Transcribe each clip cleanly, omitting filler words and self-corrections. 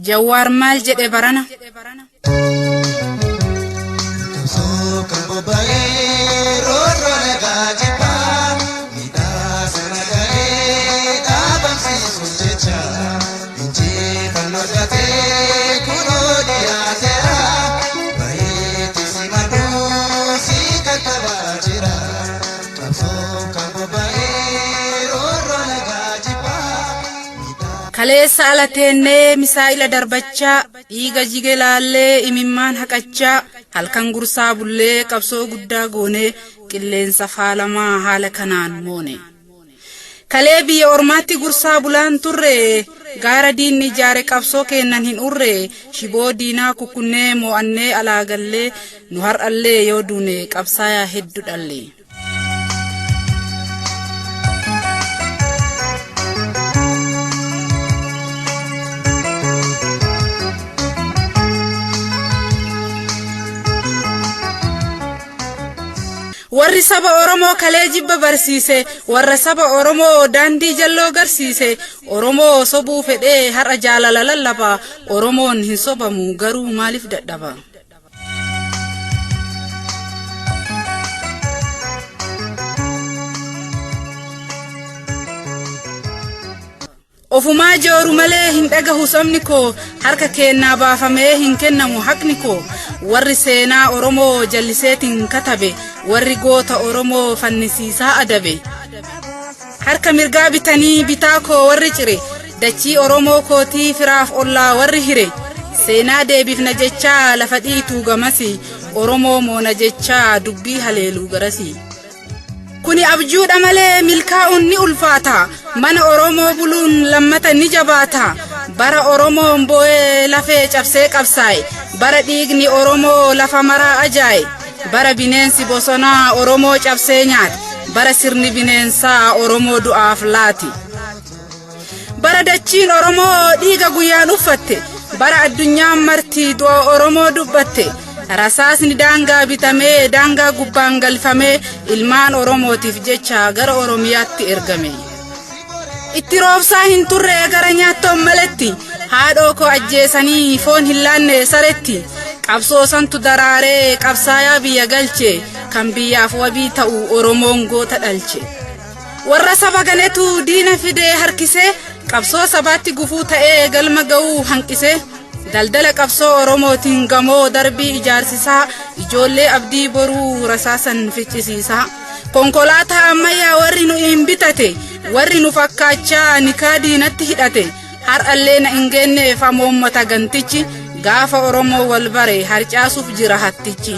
Jawaar maal jedhe barana Kaleessa alatenne misaa'ila darbachaa dhiiga jige laallee imimmaan haqachaa halkan gursaa bullee qabsoo guddaa goone qilleensa faalamaa haala kanaan moone kalee biyya ormaatti gursaa bulaan turre gaara diinni ijaare qabsoo kennan hin urre shiboo diinaa kukunnee mo'annee alaagallee nu har'allee yoo duune qabsaayaa hedduu dhalle warri saba Oromoo kalee jibba barsiise warra saba Oromoo daandii jalloo garsiise Oromoo sobuu fedhee har'a jaalala lallaba Oromoon hin sobamu garuu maaliif dadhaba Ofumaa jooru malee hin dhagahu sabni koo harka kennaa baafamee hin kennamu haqni koo warri seenaa Oromoo jalliseetiin katabe warri goota Oromoo fannisiisaa adabe harka mirgaa bitanii bitaa koo warri cire dachii Oromoo kootii firaaf ollaa warri hire seenaa deebifna jechaa lafa dhiituu gamasi Oromoo moona jechaa dubbii haleeluu garasi kuni abjuudha malee milkaa'uun ni ulfaata mana Oromoo buluun lammata ni jabaata bara Oromoon boo'ee lafee cabsee qabsaa'e bara dhiigni Oromoo lafa maraa ajaaye bara bineensi bosonaa Oromoo cabsee nyaate bara sirni bineensaa Oromoo du'aaf laati bara dachiin Oromoo dhiiga guyyaan uffatte bara addunyaan marti du'a Oromoo dubbatte rasaasni daangaa bitamee daangaa gubbaan galfamee ilmaan Oromootiif jecha gara Oromiyaatti ergame itti roobsaa hin turre gara nyaattoon maletti haadhoo koo ajjeesanii foon hin laanne saretti qabsoo santu daraaree qabsaayaa biyya galche kan biyyaaf wabii ta'u Oromoon goota dhalche warra saba ganetu diina fidee harkisee qabsoo sabaatti gufuu ta'ee galma ga'uu hanqisee daldala qabsoo Oromootiin gamoo darbii ijaarsisaa ijoollee abdii boruu rasaasan ficcisiisaa konkolaataa ammayyaa warri nu hin bitate warri nu fakkaachaa nikaa diinatti hidhate har'allee na hin geenneef amoommata gantichi gaafa Oromoo wal bare harcaasuuf jira hattichi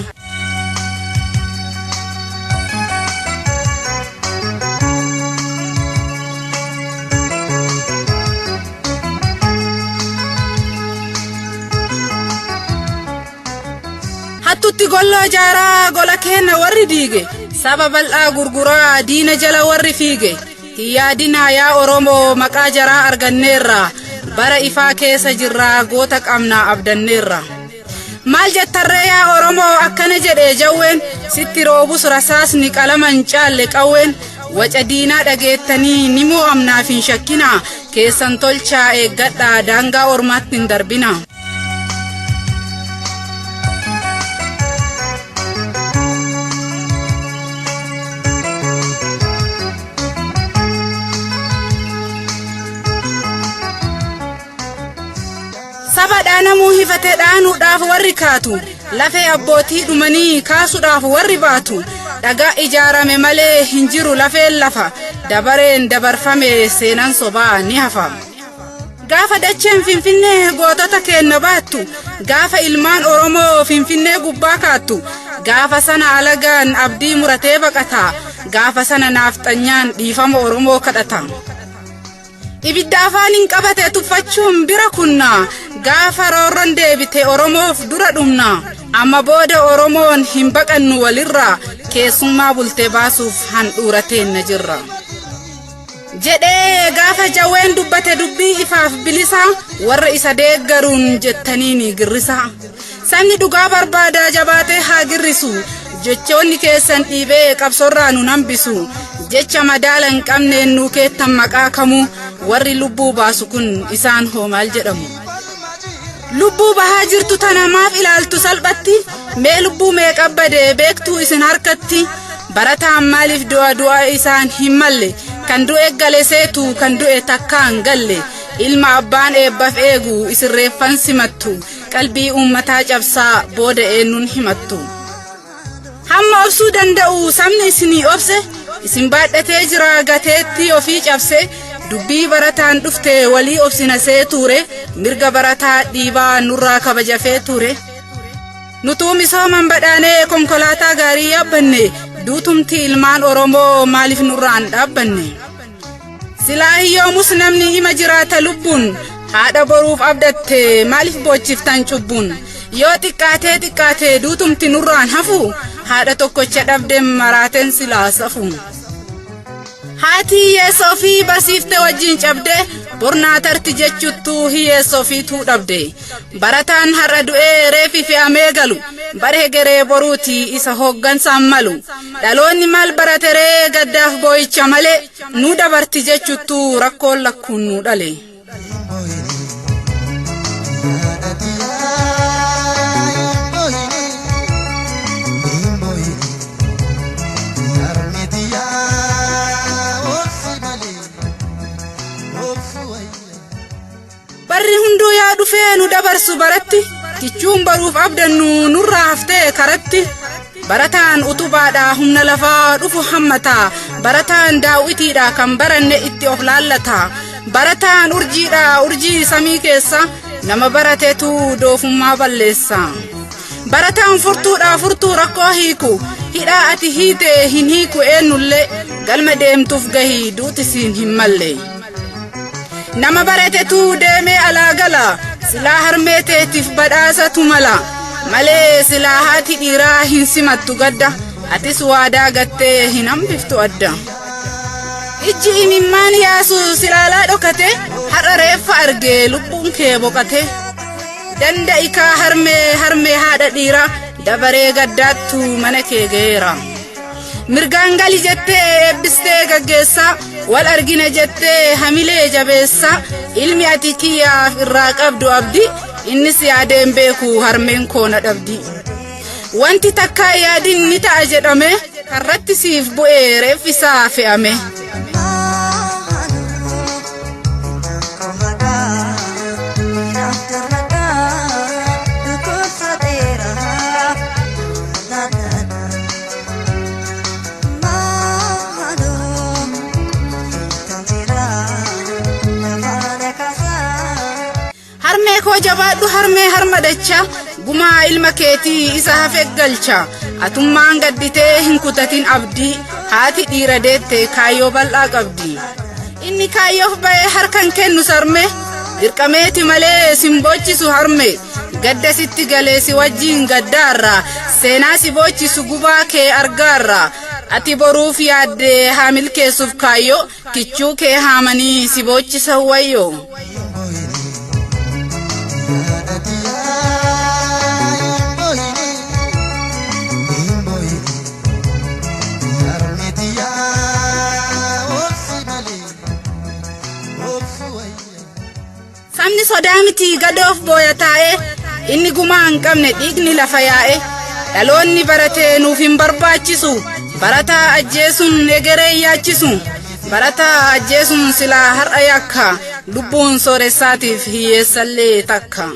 Hattutti golloo jaaraa gola kenna warri diige saba bal'aa gurguraa diina jala warri fiige hiyyaadinaa yaa Oromoo maqaa jaraa arganneerra bara ifaa keessa jirraa goota qabnaa abdanneerra maal jettarree yaa Oromoo akkana jedhee jawween sitti roobus rasaasni qalaman caalle qawween waca diinaa dhageettanii ni mo'amnaaf hin shakkina keessan tolchaa eeggadhaa daangaa ormaatti hin darbina saba dhaanamuu hifatee dhaanuudhaaf warri kaatu lafee abbootii dhumanii kaasuudhaaf warri baatu dhagaa ijaarame malee hin jiru lafeen lafa dabareen dabarfame seenan sobaa ni hafa gaafa dacheen Finfinnee gootota kenna baattu gaafa ilmaan Oromoo Finfinnee gubbaa kaattu gaafa sana alagaan abdii muratee baqata gaafa sana naafxanyaan dhiifama Oromoo kadhata ibidda afaanin qabate tuffachuun bira kunna gaafa roorron deebite Oromoof dura dhumna amma booda Oromoon hin baqannu walirra keessummaa bultee baasuuf handhuurateen na jirra jedhee gaafa jawween dubbate dubbii ifaaf bilisa warra isa deeggaruun jettaniini girrisa sabni dhugaa barbaada jabaatee haa girrisu jechoonni keessan dhiibee qabsorraa nu nambisu jecha madaala hin qabneen nuu keettan maqaa kamuu warri lubbuu baasu kun isaan hoo maal jedhamu lubbuu bahaa jirtu tana maaf ilaaltu salphatti mee lubbuu meeqa bade beektuu isin harkatti barataan maaliif du'a isaan hin malle kan du'e gale seetu kan du'e takkaan galle ilma abbaan eebbaaf eegu isin reeffan simattu qalbii ummataa cabsaa booda eenyuun himattu hamma obsuu danda'u sabni isinii obse isin baadhatee jira gateetti ofii cabse dubbii barataan dhufte walii obsina seeture mirga barataa dhiibaa nurraa kabajafee ture nutuu misooman badhaanee konkolaataa gaarii yaabbanne duutumti ilmaan Oromoo maaliif nurraan dhaabbanne silaa hiyyoomus namni hima jiraata lubbuun haadha boruuf abdatte maaliif bochiftan cubbuun yoo xiqqaatee duutumti nurraan hafu haadha tokkocha dhabde maraateen silaa safu haati hiyyeessoo fi barsiifte wajjin cabde bornaa tarti jechuttu hiyyeessoo fiituu dhabde barataan har'a du'ee reefi fe'amee galu baree geree boruuti isa hooggansaan malu dhaloonni maal barateree gaddaaf boo'icha malee nu dabarti jechuttu rakkoon lakkuun nu dhale. barri hunduu yaa dhufee nu dabarsu baratti kichuun baruuf abdannu nurraa haftee karatti barataan utubaadha humna lafaa dhufu hammata barataan daawitiidha kan baranne itti of laallata barataan urjiidha urjii samii keessa nama barateetu doofummaa balleessa barataan furtuudha furtuu rakkoo hiiku hidhaa ati hiite hin hiiku eenyullee galma deemtuuf gahii duutisiin hin malle nama barateetu deemee alaa gala silaa harmeeteetiif badhaasatu mala malee silaa haati dhiiraa hin simattu gadda atis waadaa gattee hin hambiftu adda ijji imimmaan yaasu silaalaa dhokate har'a reeffa argee lubbuun kee boqate danda'ikaa harmee haadha dhiiraa dabaree gaddaattu mana kee geera mirgaan gali jettee eebbistee gaggeessa wal argina jettee hamilee jabeessa ilmi ati kiyyaaf irraa qabdu abdi innis yaadeen beeku harmeen koona dhabdi wanti takka yaadin ni ta'a jedhame karratti siif bu'ee reeffisaa fe'ame. harmee koo jabaadhu harmee harmadacha gumaa ilma keetii isa hafee galcha atummaan gadditee hin kutatin abdii haati dhiira deette kaayyoo bal'aa qabdi inni kaayyoof ba'ee harkan kennu sarme dirqameeti malee simboochisu harme gadda sitti galee si wajjin gaddaarra seenaa si boochisu gubaa kee argaarra ati boruuf yaadde haa milkeessuuf kaayyoo kichuu kee haamanii si boochisa wayyoo. Samni sodaamiti gadoof booya taa'e inni gumaa hin qabne dhiigni lafa yaa'e dhaloonni baratee nuuf hin barbaachisu barataa ajjeesuun egeree yaachisu barataa ajjeesuun silaa har'a yakka lubbuun sooressaatiif hiyyeessallee takka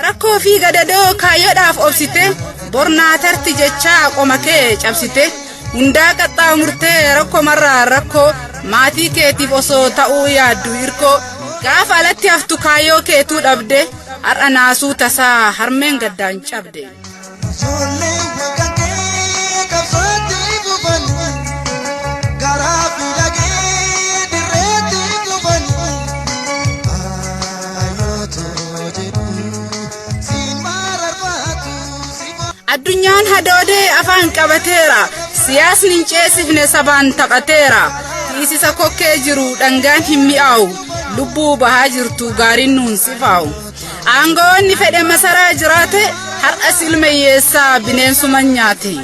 rakkoo fi gadadoo kaayyoodhaaf obsite bornaa tarti jechaa qoma kee cabsite hundaa qaxxaamurtee rakkoo marraa rakkoo maatii keetiif osoo ta'uu yaaddu hirkoo gaafa alatti haftu kaayyoo keetuu dhabde har'a naasuu tasaa harmeen gaddaan cabde. addunyaan hadoodee afaan qabateera siyaasni hin ceesifne sabaan taphateera tiisisa kokkee jiru dhangaan hin mi'aawu lubbuu bahaa jirtu gaariin nuun sifaa'u aangoonni fedhe masaraa jiraate har'a silmeeyyeessaa bineensuman nyaate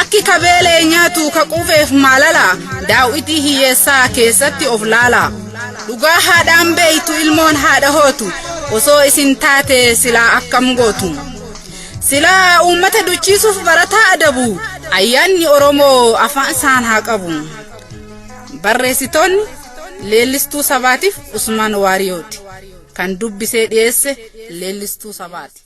akki kabeelee nyaatu kaquufeef maalala daawwitii hiyyeessaa keessatti of laala dhugaa haadhaan beeytu ilmoon haadha hootu osoo isin taate silaa akkam gootu silaa uummata duchisuuf barataa adabu ayyaanni Oromoo afaan isaan haa qabu barreessitoonni leellistuu sabaatiif Usmaan Waariyooti kan dubbisee dhiyeesse leellistuu sabaati.